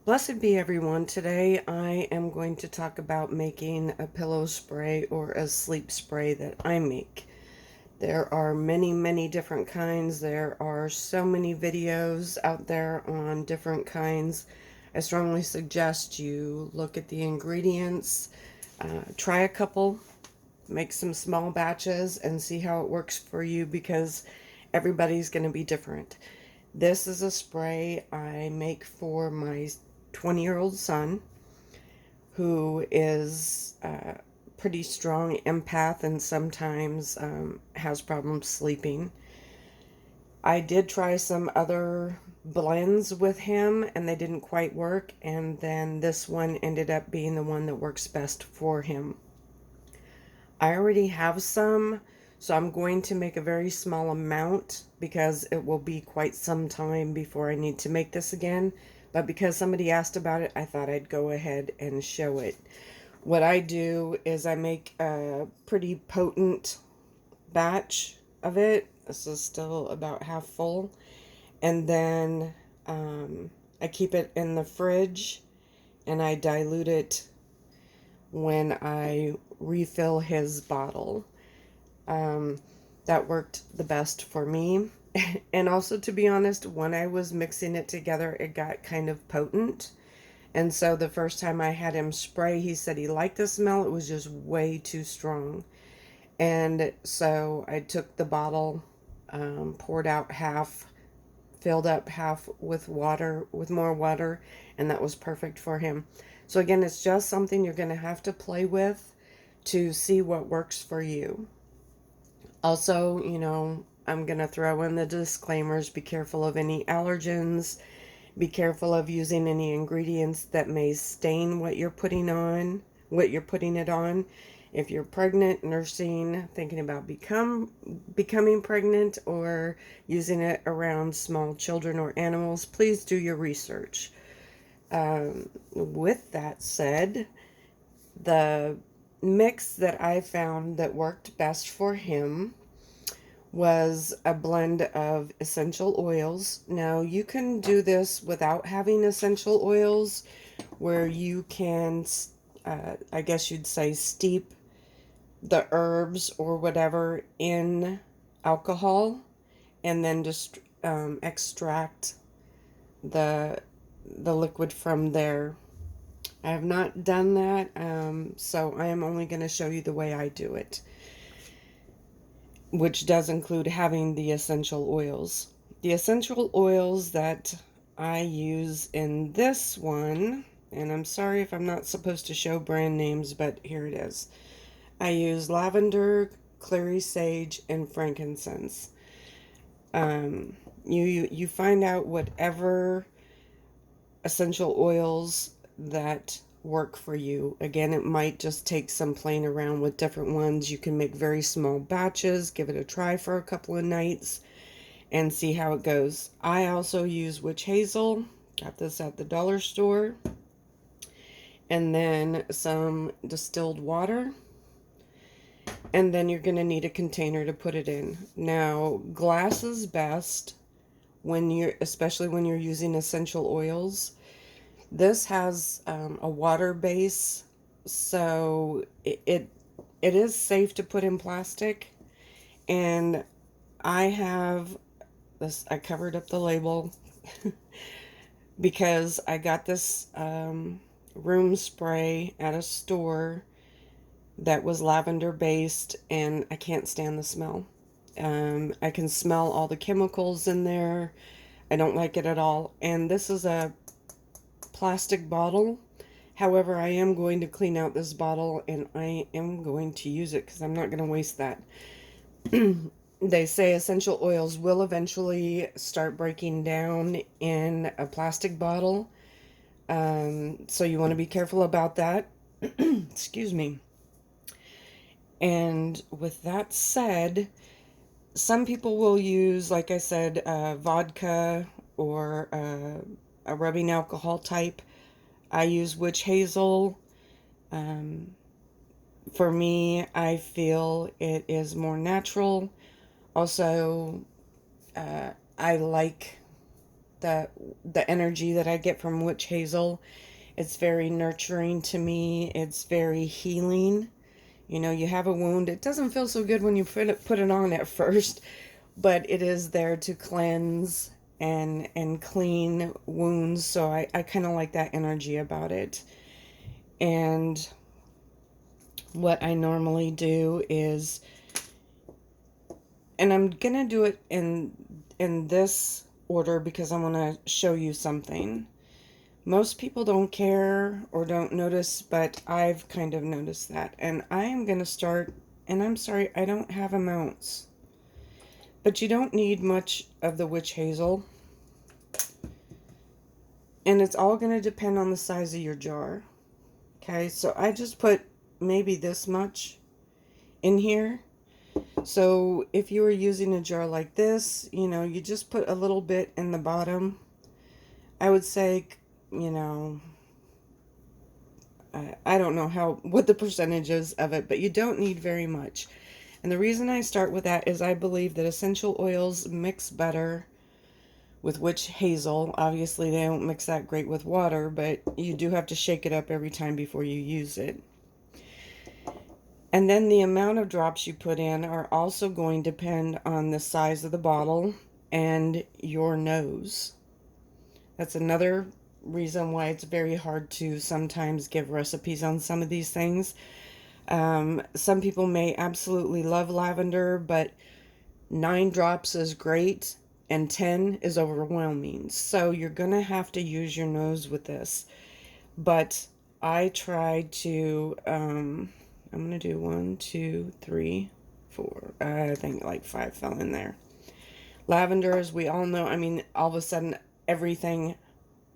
Blessed be everyone. Today I am going to talk about making a pillow spray or a sleep spray that I make. There are many, many different kinds. There are so many videos out there on different kinds. I strongly suggest you look at the ingredients, try a couple, make some small batches, and see how it works for you because everybody's going to be different. This is a spray I make for my 20-year-old son who is a pretty strong empath and sometimes has problems sleeping. I did try some other blends with him and they didn't quite work, and then this one ended up being the one that works best for him. I already have some, so I'm going to make a very small amount because it will be quite some time before I need to make this again. But because somebody asked about it, I thought I'd go ahead and show it. What I do is I make a pretty potent batch of it. This is still about half full. And then I keep it in the fridge and I dilute it when I refill his bottle. That worked the best for me. And also, to be honest, when I was mixing it together, it got kind of potent. And so the first time I had him spray, he said he liked the smell. It was just way too strong. And so I took the bottle, poured out half, filled up half with water, with more water, and that was perfect for him. So again, it's just something you're going to have to play with to see what works for you. Also, I'm going to throw in the disclaimers. Be careful of any allergens. Be careful of using any ingredients that may stain what you're putting it on. If you're pregnant, nursing, thinking about becoming pregnant, or using it around small children or animals, please do your research. With that said, the mix that I found that worked best for him was a blend of essential oils. Now, you can do this without having essential oils, where you can, I guess you'd say, steep the herbs or whatever in alcohol and then just extract the liquid from there. I have not done that, so I am only going to show you the way I do it, which does include having the essential oils. The essential oils that I use in this one, and I'm sorry if I'm not supposed to show brand names, but here it is. I use lavender, clary, sage, and frankincense. You find out whatever essential oils that work for you. Again, it might just take some playing around with different ones. You can make very small batches, give it a try for a couple of nights, and see how it goes. I also use witch hazel. Got this at the dollar store. And then some distilled water. And then you're going to need a container to put it in. Now, glass is best especially when you're using essential oils. This has a water base, so it is safe to put in plastic. And I have this, I covered up the label because I got this room spray at a store that was lavender based, and I can't stand the smell. I can smell all the chemicals in there. I don't like it at all. And this is a plastic bottle. However, I am going to clean out this bottle and I am going to use it because I'm not going to waste that. They say essential oils will eventually start breaking down in a plastic bottle. So you want to be careful about that. Excuse me. And with that said, some people will use, like I said, vodka or a rubbing alcohol type. I use witch hazel. For me, I feel it is more natural. Also, I like the energy that I get from witch hazel. It's very nurturing to me. It's very healing. You know, you have a wound. It doesn't feel so good when you put it on at first, but it is there to cleanse and clean wounds. So I kind of like that energy about it. And what I normally do is, and I'm gonna do it in this order because I want to show you something. Most people don't care or don't notice, but I've kind of noticed that. And I am going to start, and I'm sorry, I don't have amounts. But you don't need much of the witch hazel. And it's all going to depend on the size of your jar. Okay, so I just put maybe this much in here. So if you were using a jar like this, you know, you just put a little bit in the bottom. I would say, you know, I don't know what the percentage is of it, but you don't need very much. And the reason I start with that is I believe that essential oils mix better with witch hazel. Obviously, they don't mix that great with water, but you do have to shake it up every time before you use it. And then the amount of drops you put in are also going to depend on the size of the bottle and your nose. That's another reason why it's very hard to sometimes give recipes on some of these things. Some people may absolutely love lavender, but 9 drops is great and 10 is overwhelming. So you're going to have to use your nose with this. But I tried to, I'm going to do 1, 2, 3, 4. I think like 5 fell in there. Lavender, as we all know, I mean, all of a sudden everything,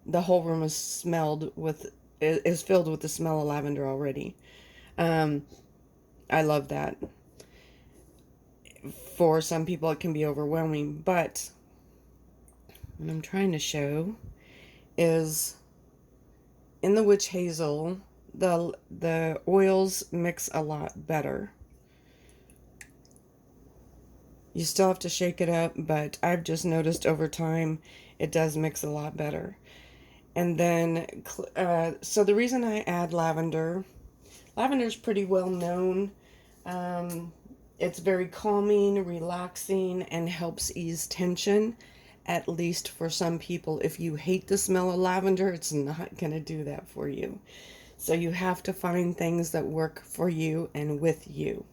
the whole room is filled with the smell of lavender already. I love that. For some people it can be overwhelming, but what I'm trying to show is in the witch hazel, the oils mix a lot better. You still have to shake it up, but I've just noticed over time it does mix a lot better. And then, so the reason I add lavender is pretty well known. It's very calming, relaxing, and helps ease tension, at least for some people. If you hate the smell of lavender, it's not going to do that for you. So you have to find things that work for you and with you.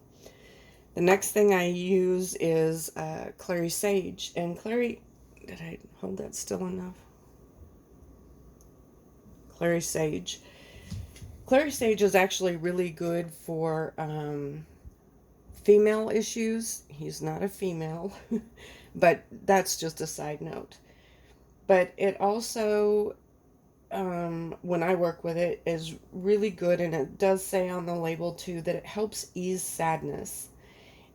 The next thing I use is clary sage. And clary, did I hold that still enough? Clary sage. Clary sage is actually really good for female issues. He's not a female, but that's just a side note. But it also, when I work with it, is really good, and it does say on the label too that it helps ease sadness,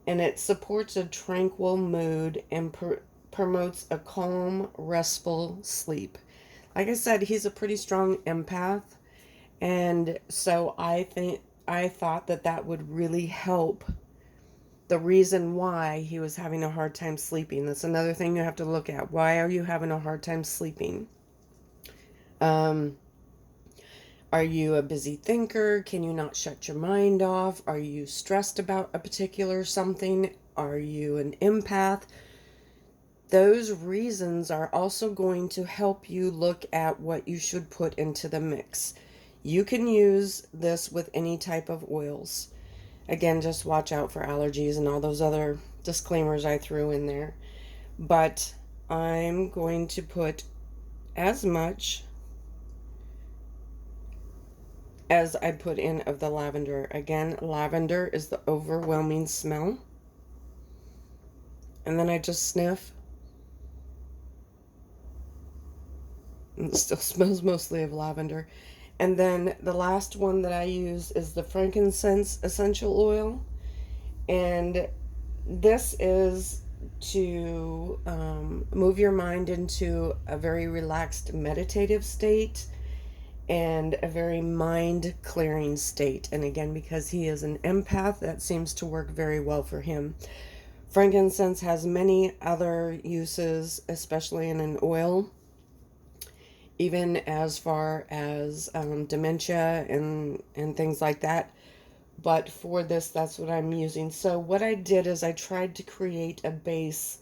and it supports a tranquil mood and promotes a calm, restful sleep. Like I said, he's a pretty strong empath, and so I thought that would really help the reason why he was having a hard time sleeping. That's another thing you have to look at. Why are you having a hard time sleeping? Are you a busy thinker? Can you not shut your mind off? Are you stressed about a particular something? Are you an empath? Those reasons are also going to help you look at what you should put into the mix. You can use this with any type of oils. Again, just watch out for allergies and all those other disclaimers I threw in there. But I'm going to put as much as I put in of the lavender. Again, lavender is the overwhelming smell. And then I just sniff. It still smells mostly of lavender. And then the last one that I use is the frankincense essential oil. And this is to move your mind into a very relaxed meditative state and a very mind clearing state. And again, because he is an empath, that seems to work very well for him. Frankincense has many other uses, especially in an oil. even as far as dementia and things like that. But for this, that's what I'm using. So what I did is I tried to create a base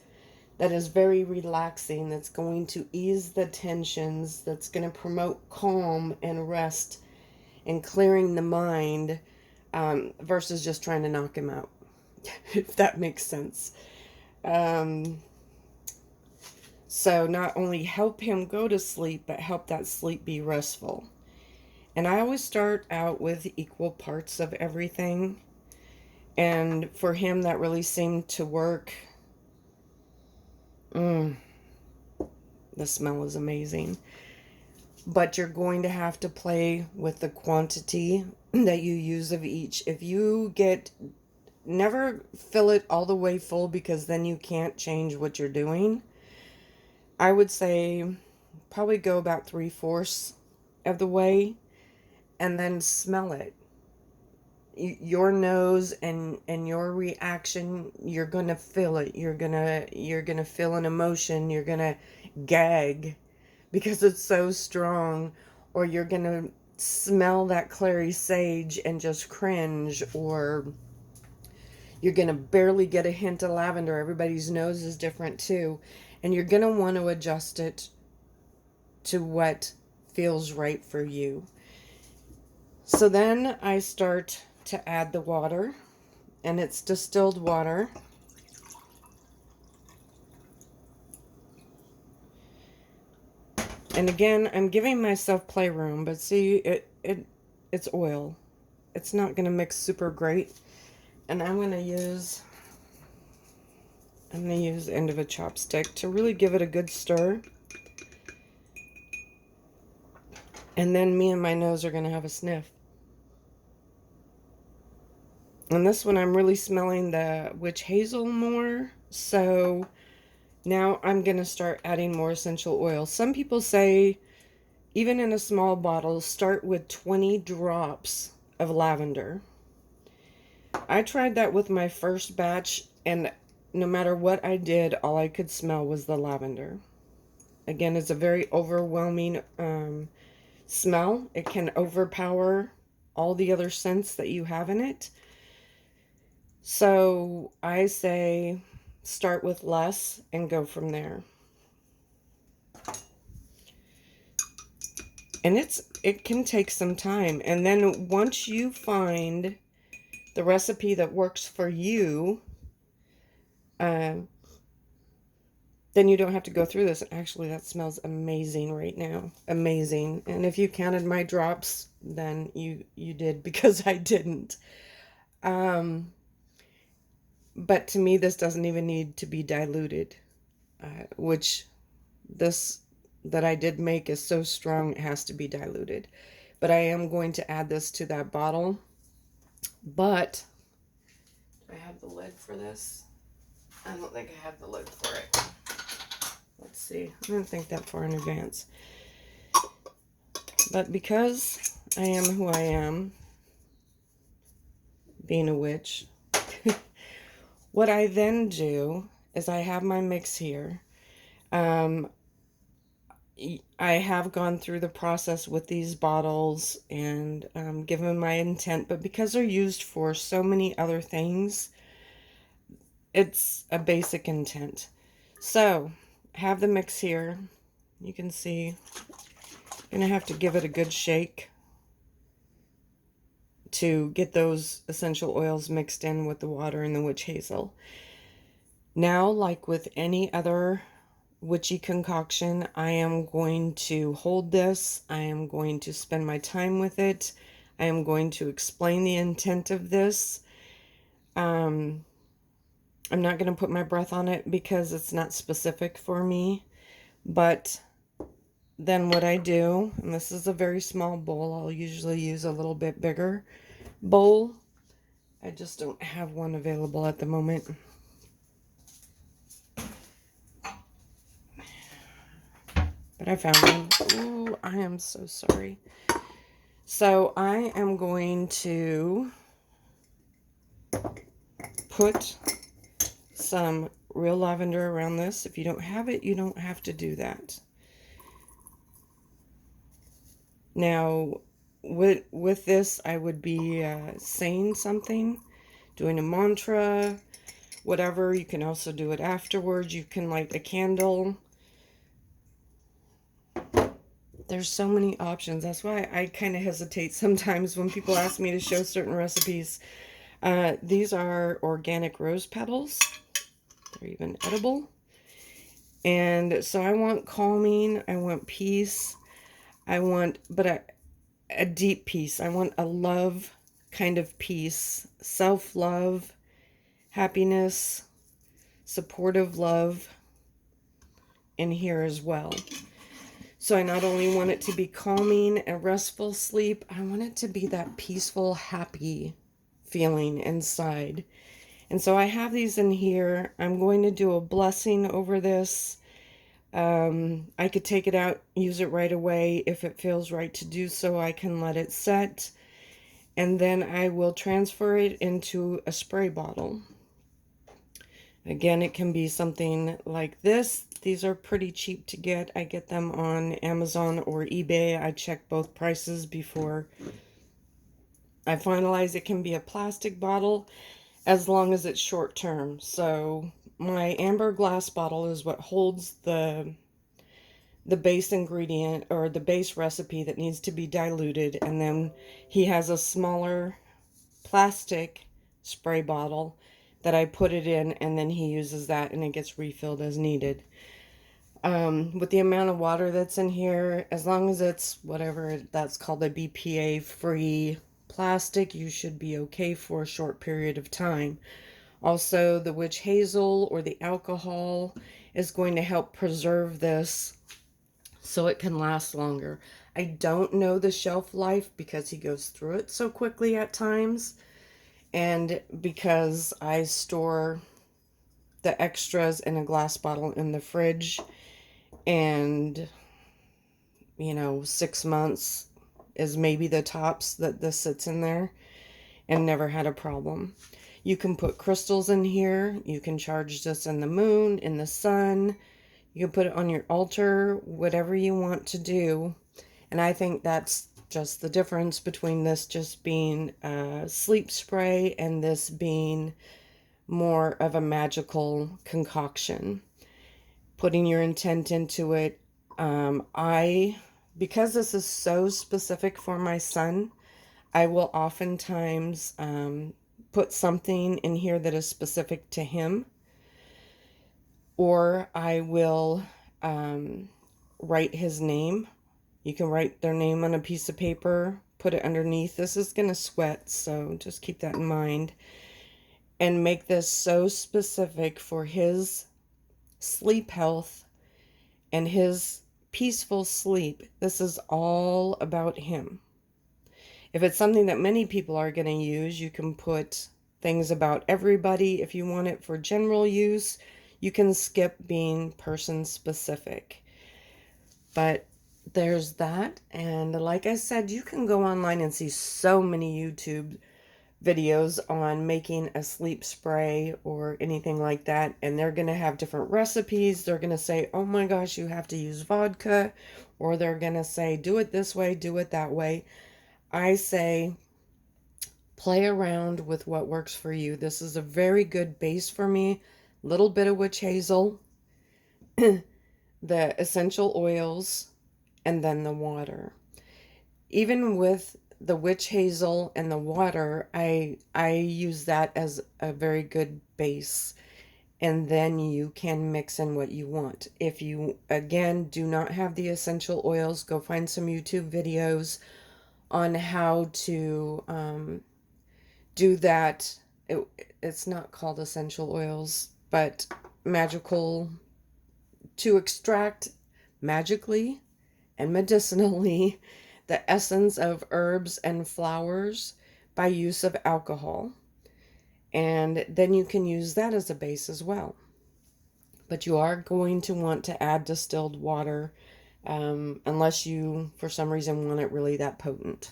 that is very relaxing, that's going to ease the tensions, that's going to promote calm and rest and clearing the mind, versus just trying to knock him out, if that makes sense. Um, so not only help him go to sleep, but help that sleep be restful. And I always start out with equal parts of everything. And for him, that really seemed to work. The smell is amazing. But you're going to have to play with the quantity that you use of each. If you never fill it all the way full, because then you can't change what you're doing. I would say probably go about 3/4 of the way and then smell it. Your nose and your reaction, you're gonna feel it. You're gonna feel an emotion. You're gonna gag because it's so strong, or you're gonna smell that clary sage and just cringe, or you're gonna barely get a hint of lavender. Everybody's nose is different too, and you're gonna want to adjust it to what feels right for you. So then I start to add the water, and it's distilled water. And again, I'm giving myself playroom, but see, it's oil. It's not going to mix super great. And I'm going to use the end of a chopstick to really give it a good stir. And then me and my nose are going to have a sniff. And this one, I'm really smelling the witch hazel more. So now I'm going to start adding more essential oil. Some people say, even in a small bottle, start with 20 drops of lavender. I tried that with my first batch, and no matter what I did, all I could smell was the lavender. Again, it's a very overwhelming smell. It can overpower all the other scents that you have in it. So I say start with less and go from there. And it can take some time. And then once you find the recipe that works for you, then you don't have to go through this. Actually, that smells amazing right now. Amazing. And if you counted my drops, then you did, because I didn't. But to me, this doesn't even need to be diluted, which this that I did make is so strong, it has to be diluted. But I am going to add this to that bottle. But do I have the lid for this? I don't think I have the lid for it. Let's see. I didn't think that far in advance. But because I am who I am, being a witch, what I then do is I have my mix here. I have gone through the process with these bottles and given my intent, but because they're used for so many other things, it's a basic intent. So, have the mix here. You can see I'm going to have to give it a good shake to get those essential oils mixed in with the water and the witch hazel. Now, like with any other witchy concoction, I am going to hold this. I am going to spend my time with it. I am going to explain the intent of this. I'm not going to put my breath on it because it's not specific for me. But then what I do, and this is a very small bowl, I'll usually use a little bit bigger bowl. I just don't have one available at the moment. But I found one. Ooh, I am so sorry. So I am going to put some real lavender around this. If you don't have it, you don't have to do that. Now, with this, I would be saying something, doing a mantra, whatever. You can also do it afterwards. You can light a candle. There's so many options. That's why I kind of hesitate sometimes when people ask me to show certain recipes. These are organic rose petals. They're even edible. And so I want calming. I want peace. I want, but a deep peace. I want a love kind of peace. Self-love, happiness, supportive love in here as well. So I not only want it to be calming and restful sleep, I want it to be that peaceful, happy feeling inside. And so I have these in here. I'm going to do a blessing over this. I could take it out, use it right away. If it feels right to do so, I can let it set. And then I will transfer it into a spray bottle. Again, it can be something like this. These are pretty cheap to get. I get them on Amazon or eBay. I check both prices before I finalize. It can be a plastic bottle as long as it's short term. So my amber glass bottle is what holds the base ingredient or the base recipe that needs to be diluted. And then he has a smaller plastic spray bottle that I put it in, and then he uses that and it gets refilled as needed. With the amount of water that's in here, as long as it's whatever that's called a BPA free plastic, you should be okay for a short period of time. Also, the witch hazel or the alcohol is going to help preserve this so it can last longer. I don't know the shelf life because he goes through it so quickly at times, and because I store the extras in a glass bottle in the fridge, and 6 months is maybe the tops that this sits in there, and never had a problem. You can put crystals in here. You can charge this in the moon, in the sun. You can put it on your altar, whatever you want to do. And I think that's just the difference between this just being a sleep spray and this being more of a magical concoction. Putting your intent into it. Because this is so specific for my son, I will oftentimes put something in here that is specific to him. Or I will write his name. You can write their name on a piece of paper, put it underneath. This is going to sweat, so just keep that in mind. And make this so specific for his sleep health and his peaceful sleep. This is all about him. If it's something that many people are going to use, you can put things about everybody. If you want it for general use, you can skip being person specific. But there's that. And like I said, you can go online and see so many YouTube videos on making a sleep spray or anything like that. And they're going to have different recipes. They're going to say, oh my gosh, you have to use vodka. Or they're going to say, do it this way, do it that way. I say, play around with what works for you. This is a very good base for me. Little bit of witch hazel, the essential oils, and then the water. Even with the witch hazel and the water, I use that as a very good base. And then you can mix in what you want. If you, again, do not have the essential oils, go find some YouTube videos on how to do that. It's not called essential oils, but magical, to extract magically and medicinally the essence of herbs and flowers by use of alcohol. And then you can use that as a base as well. But you are going to want to add distilled water unless you, for some reason, want it really that potent.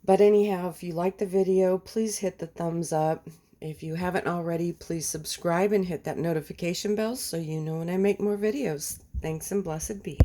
But anyhow, if you like the video, please hit the thumbs up. If you haven't already, please subscribe and hit that notification bell so you know when I make more videos. Thanks and blessed be.